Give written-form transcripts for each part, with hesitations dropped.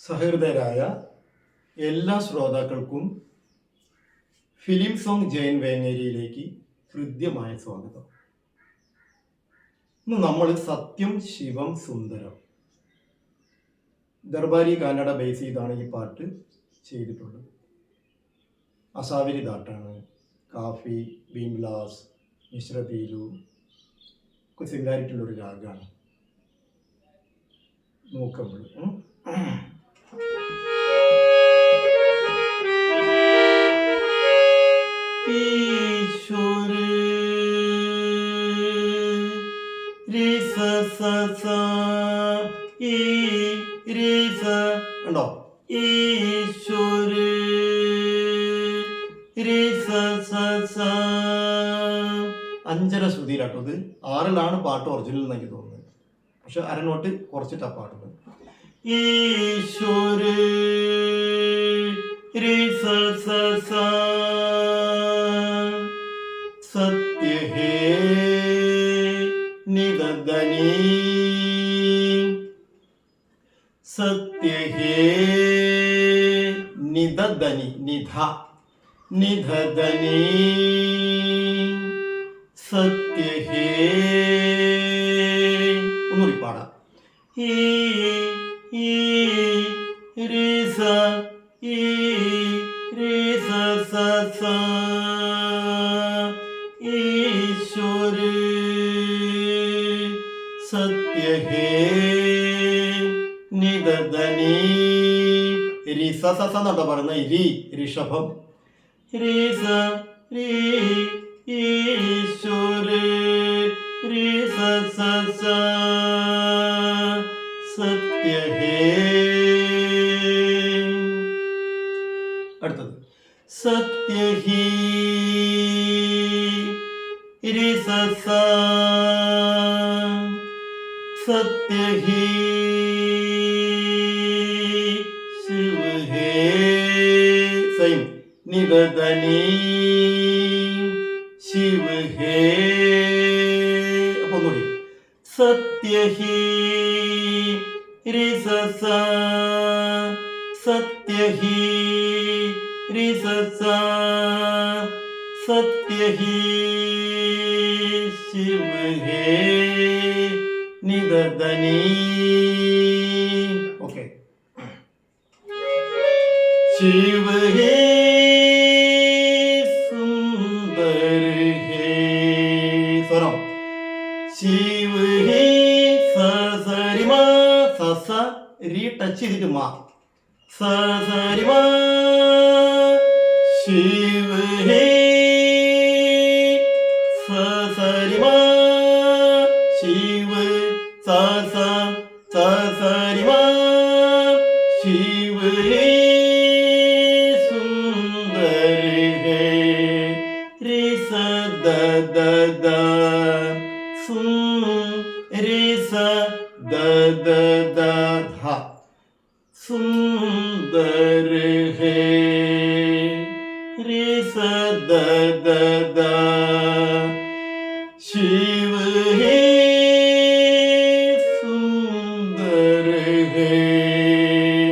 സഹൃദയരായ എല്ലാ ശ്രോതാക്കൾക്കും film song Jayan വേങ്ങേരിയിലേക്ക് ഹൃദ്യമായ സ്വാഗതം. ഇന്ന് നമ്മൾ സത്യം ശിവം സുന്ദരം ദർബാരി കാനഡ ബേസ് ചെയ്താണ് ഈ പാട്ട് ചെയ്തിട്ടുള്ളത്. അസാവിരി ദാട്ടാണ്, കാഫി, ബീംലാസ്, മിശ്രതീലു ഒക്കെ സിമിലാരിറ്റിയുള്ളൊരു രാഗമാണ്. നോക്കുമ്പോൾ ഉണ്ടോ? അഞ്ചര ശ്രുതിയിലാട്ടോ. ഇത് 6-ലാണ് പാട്ട് ഒറിജിനൽ എന്ന് എനിക്ക് തോന്നുന്നത്. പക്ഷെ അരനോട്ട് കുറച്ചിട്ടാ പാടുന്നത്. ഈശ്വര സത്യ ഹേ നിദനി സത്യ ഹേ നിദനി നിധ നിധനി സത്യ ഹേ. ഒന്നുകൂടി പാടാം. ഈശ്വര സത്യ ഹേ നിദനി റിസ സസ എന്നാട്ടോ പറയുന്നത്. ഋഷഭം റിസ ഈശ്വര സത്യ ഹേ. അടുത്തത് സത്യ ഹി സത്യ ഹി ശിവ ഹേ സൈം നിദനി ശിവ ഹേ. അപ്പൊ ഒന്നുകൂടി സത്യ ഹി സത്യ ഹി സത്യ ഹി ശിവ ഹേ നിദനി. ഓക്കെ. ശിവ ഹേ സുന്ദര ഹേ. സ്വരം ശിവ ഹേ സരിമ സസ രി ടച്ച് ചെയ്തിട്ട് മാ സരിമ ശിവ ഹേ സരിമ ശിവ സരിമ ശിവ ഹേ സുന്ദര ഹേ രി സ ദ ദ ദ രി സ ദ ദ ദ ധ സുന്ദര ഹേ രി സ ദ ദ ദ ശിവ ഹേ സുന്ദര ഹേ.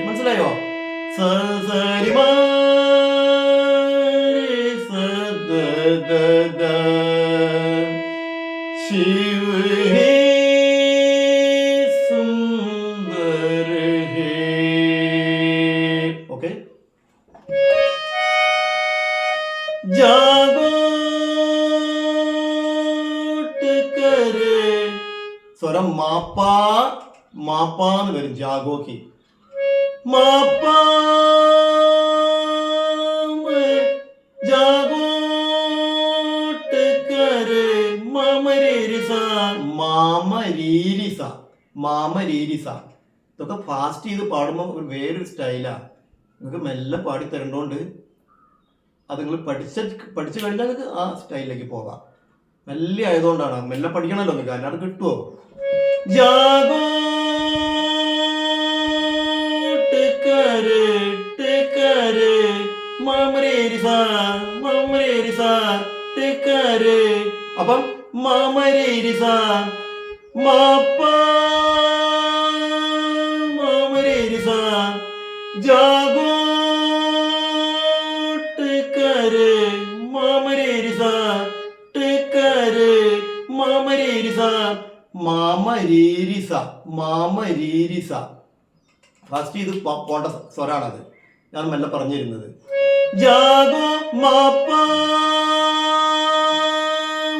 മനസ്സിലായോ? സരിമ രി സ ദ ദ ദ ശിവ ഹേ സുന്ദര ഹേ. ഓക്കെ. ജാഗോട്ട് കരേ സ്വരം മാപ്പാ മാപ്പാന്ന് വരും. ജാഗോക്ക് മാപ്പാ ജാഗോട്ട് കരേ മാമരീരിസ മാമരീരിസ മാമരീരിസ. ഇതൊക്കെ ഫാസ്റ്റ് ചെയ്ത് പാടുമ്പോൾ ഒരു വേറൊരു സ്റ്റൈലാ. നിങ്ങൾക്ക് മെല്ലെ പാടി തരേണ്ടോണ്ട് അത് നിങ്ങൾ പഠിച്ചു കഴിഞ്ഞാൽ നിങ്ങൾക്ക് ആ സ്റ്റൈലിലേക്ക് പോകാം. മെല്ലെ ആയതുകൊണ്ടാണ്. മെല്ലെ പഠിക്കണമല്ലോ നിങ്ങൾക്ക്, അല്ലാതെ കിട്ടുമോ? ജാഗോട്ട് കരേ മാമരീരിസ മാമരീരിസ കരേ. അപ്പം മാമരീരിസ മാപ്പ മാമരീരിസ जागो टिकर मामरे रिसा टिकर मामरे रिसा മാമരീരിസ മാമരീരിസ. ഫസ്റ്റ് ഇത് പോണ്ട സ്വരാണത്, ഞാൻ മെല്ലെ പറഞ്ഞിരുന്നത്. ജാഗോ മാപ്പ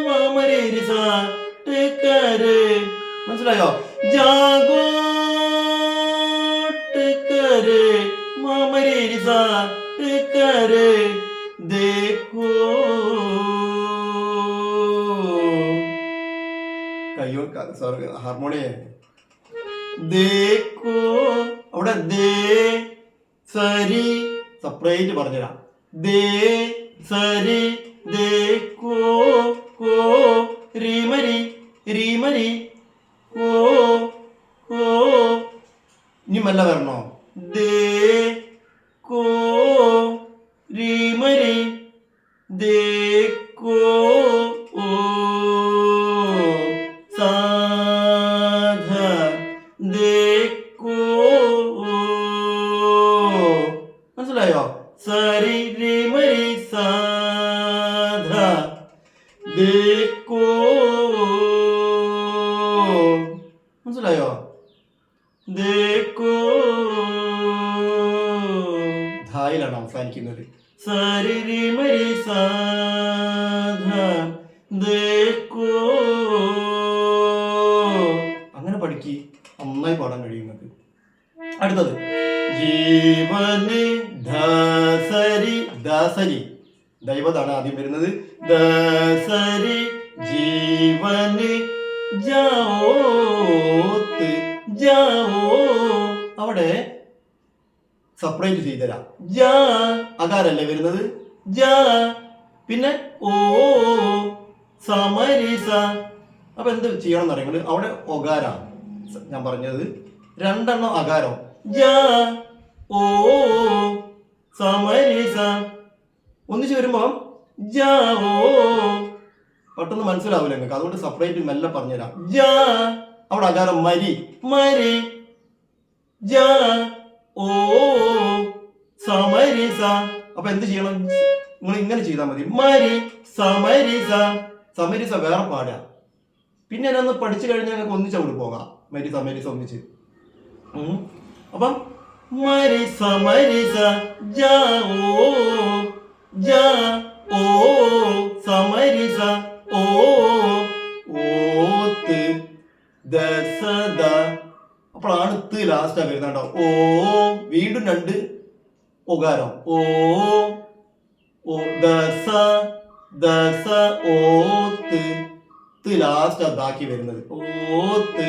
മാമരീരിസ ടിക്കര്, മനസ്സിലായോ? ജാഗോ ടിക്കര് മാമരീരിസ ടിക്കര് ദേഖോ. കയ്യോ സോറി ഹാർമോണിയം. ദേക്കോ അവിടെ ദേ സരി സെപ്പറേറ്റ് പറഞ്ഞുതരാം. ദേ സരി ദേക്കോ കോ രീമരി രീമരി കോ കോ. ഇനി മെല്ലെ വരണോ? ദേ കോ രീമരി ദേക്കോ മനസ്സിലായോ? സരി രി മരി സാധ ദേക്കോ. മനസ്സിലായോ? ദേക്കോ ധായിലാണ് അവസാനിക്കുന്നത്. സരി രി മരി സാധ ദേക്കോ. അങ്ങനെ പഠിക്ക്, നന്നായി പാടാൻ കഴിയുന്നത്. അടുത്തത് ജീവന് ദസരി ദസരി ദൈവതാണ് ആദ്യം വരുന്നത്. ദസരി ജീവന് ജാവോത്ത് ജാവോ. അവിടെ സെപ്പറേറ്റ് ചെയ്തരാം. ജാ അകാരല്ലേ വരുന്നത്, ജാ. പിന്നെ ഓ സമരിസ. അപ്പൊ എന്ത് ചെയ്യണം എന്ന് അറിയുന്നത്, അവിടെ ഒകാര ഞാൻ പറഞ്ഞത്, രണ്ടെണ്ണം അകാരം. ജാ ഓ സമരിസ. ഒന്നിച്ച് വരുമ്പോ ജാവോ. പെട്ടെന്ന് മനസ്സിലാവില്ല നിങ്ങൾക്ക്, അതുകൊണ്ട് സെപ്പറേറ്റ് മെല്ലെ പറഞ്ഞുതരാം. ജാ അവിടെ അകാരം മരി മരി. ജാ ഓ സമരിസ. അപ്പൊ എന്ത് ചെയ്യണം, നിങ്ങൾ ഇങ്ങനെ ചെയ്താൽ മതി. മരി സമരിസ. സമരിസ വേറെ പാടുക. പിന്നെ ഞാനൊന്ന് പഠിച്ചു കഴിഞ്ഞാൽ ഞങ്ങൾക്ക് ഒന്നിച്ച് അവിടെ പോകാം. മരി സമരിസ ഒന്നിച്ച്. അപ്പം മരി സമരിസ ജാ ഓ സമരിസ ഓ ഓത്ത് ദസദ. അപ്പോഴാണ് ത് ലാസ്റ്റ് വരുന്നുണ്ടോ. ഓ വീണ്ടും രണ്ട് ഒകാരം. ഓ ഓ ദസ ദസ ഓത്ത്. ത് ലാസ്റ്റ് അതാക്കി വരുന്നത്. ഓത്ത്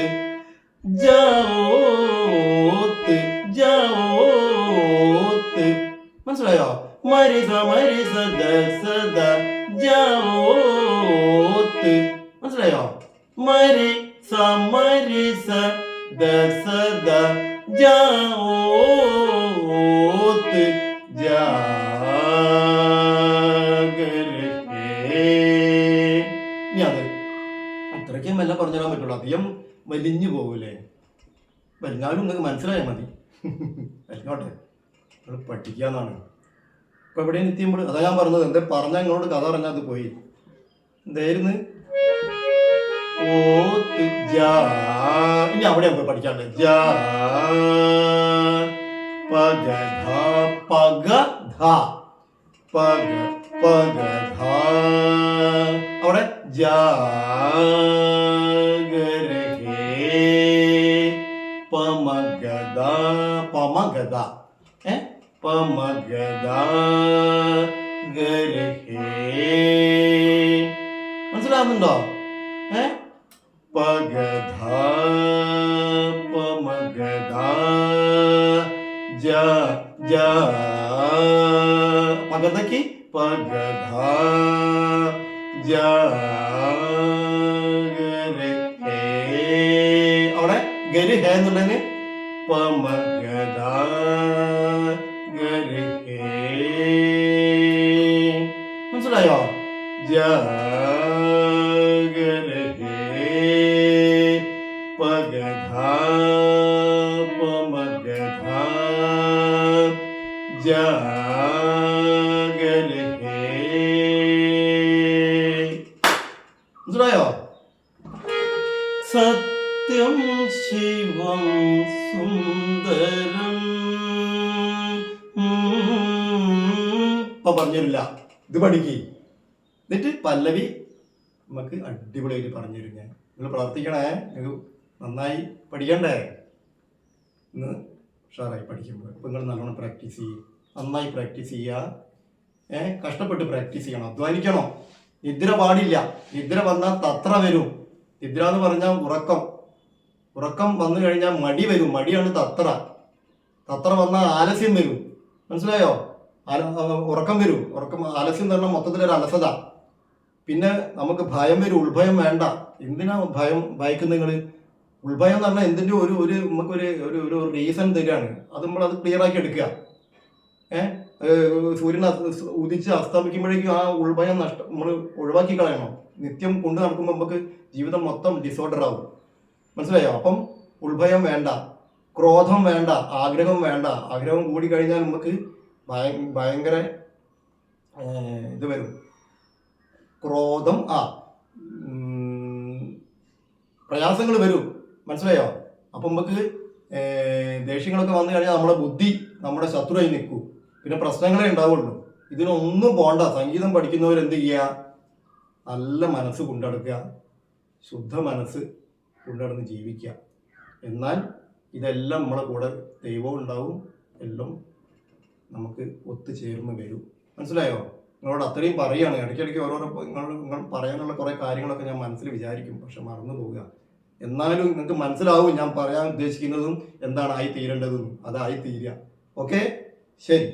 ജാവോത്ത് ജാവോത്ത്. മനസ്സിലായോ? മരിസ മരിസ ദസദ ജാവോത്ത്. മനസ്സിലായോ? മരി സമരിസ ദസദ ജാവോത്ത് ജാഗരഹേ. ഇനി അത് അത്രയ്ക്കും മെല്ലെ പറഞ്ഞുതരാൻ പറ്റുള്ളൂ, അധികം വലിഞ്ഞു പോകൂലേ. വലിഞ്ഞാലും നിങ്ങൾക്ക് മനസ്സിലായാൽ മതി. വലിഞ്ഞോട്ടെ, നിങ്ങൾ പഠിക്കാന്നാണ്. ഇപ്പൊ എവിടെയും എത്തിയുമ്പോൾ അതാ ഞാൻ പറഞ്ഞത്, എന്താ പറഞ്ഞാൽ നിങ്ങളോട് കഥ പറഞ്ഞാൽ അത് പോയി. എന്തായിരുന്നു? ഓത്ത് ജാ. ഇനി അവിടെ പഠിക്കാണ്ട്. ജാ പഗ ധ പഗ ധ പഗ പഗ ധ. അവിടെ ജാഗരഹേ പമഗദ പമഗദ പമഗദ ഗരഹേ. മനസ്സിലാവുന്നുണ്ടോ? പഗധ പമഗധ ജ ജ പഗധക്ക് പഗധ ജ ഗരഹേ. അവിടെ ഗര് ഹേ എന്നുള്ളതിന് പമഗധ ഗരഹേ. മനസ്സിലായോ? ജാഗരഹേ പഗധ പമഗധ ജാഗര ഹേ. മനസ്സിലായോ? സത്യം ശിവം സുന്ദരം. ഇപ്പൊ പറഞ്ഞില്ല, ഇത് പഠിക്ക്. എന്നിട്ട് പല്ലവി നമുക്ക് അടിപൊളിയായിട്ട് പറഞ്ഞുതരും ഞാൻ. നിങ്ങൾ പ്രവർത്തിക്കണേ, നിങ്ങൾ നന്നായി പഠിക്കണ്ടേ. ഇന്ന് ഉഷാറായി പഠിക്കുമ്പോൾ ഇപ്പം നിങ്ങൾ നല്ലോണം പ്രാക്ടീസ് ചെയ്യും, നന്നായി പ്രാക്ടീസ് ചെയ്യുക. കഷ്ടപ്പെട്ട് പ്രാക്ടീസ് ചെയ്യണം, അധ്വാനിക്കണം. നിദ്ര പാടില്ല. നിദ്ര വന്നാൽ തത്ര വരും. നിദ്ര എന്ന് പറഞ്ഞാൽ ഉറക്കം വന്നു കഴിഞ്ഞാൽ മടി വരും. മടിയാണ് തത്ര. തത്ര വന്നാൽ ആലസ്യം വരും. മനസ്സിലായോ? ഉറക്കം വരും. ആലസ്യം എന്ന് പറഞ്ഞാൽ മൊത്തത്തിലൊരു അലസത. പിന്നെ നമുക്ക് ഭയം വരും. ഉൾഭയം വേണ്ട. എന്തിനാ ഭയക്കുന്നത് നിങ്ങൾ? ഉൾഭയം എന്ന് പറഞ്ഞാൽ എന്തിൻ്റെ നമുക്കൊരു ഒരു റീസൺ തരികയാണ്. അത് നമ്മളത് ക്ലിയർ ആക്കി എടുക്കുക. സൂര്യൻ ഉദിച്ച് അസ്തമിക്കുമ്പോഴേക്കും ആ ഉൾഭയം നമ്മൾ ഒഴിവാക്കി കളയണം. നിത്യം കൊണ്ടു നടക്കുമ്പോൾ നമുക്ക് ജീവിതം മൊത്തം ഡിസോർഡർ ആവും. മനസ്സിലായോ? അപ്പം ഉൾഭയം വേണ്ട, ക്രോധം വേണ്ട, ആഗ്രഹം വേണ്ട. ആഗ്രഹം കൂടി കഴിഞ്ഞാൽ നമുക്ക് ഭയങ്കര ഇത് വരും. ക്രോധം പ്രയാസങ്ങൾ വരും. മനസ്സിലായോ? അപ്പം നമുക്ക് ദേഷ്യങ്ങളൊക്കെ വന്നു കഴിഞ്ഞാൽ നമ്മുടെ ബുദ്ധി നമ്മുടെ ശത്രുവായി നിൽക്കും. പിന്നെ പ്രശ്നങ്ങളേ ഉണ്ടാവുള്ളൂ. ഇതിനൊന്നും പോണ്ട. സംഗീതം പഠിക്കുന്നവർ എന്ത് ചെയ്യുക? നല്ല മനസ്സ് കൊണ്ടുനടക്കുക, ശുദ്ധ മനസ്സ് കൊണ്ടുനടന്ന് ജീവിക്കുക. എന്നാൽ ഇതെല്ലാം നമ്മളെ കൂടെ ദൈവവും ഉണ്ടാവും, എല്ലാം നമുക്ക് ഒത്തുചേർന്ന് വരും. മനസ്സിലായോ? നിങ്ങളോട് അത്രയും പറയുകയാണ്. ഇടയ്ക്കിടയ്ക്ക് നിങ്ങൾ പറയാനുള്ള കുറേ കാര്യങ്ങളൊക്കെ ഞാൻ മനസ്സിൽ വിചാരിക്കും, പക്ഷെ മറന്നു പോവുക. എന്നാലും നിങ്ങൾക്ക് മനസ്സിലാവും ഞാൻ പറയാൻ ഉദ്ദേശിക്കുന്നതും എന്താണ് ആയി തീരേണ്ടതെന്നും. അതായി തീരുക. ഓക്കെ, ശരി.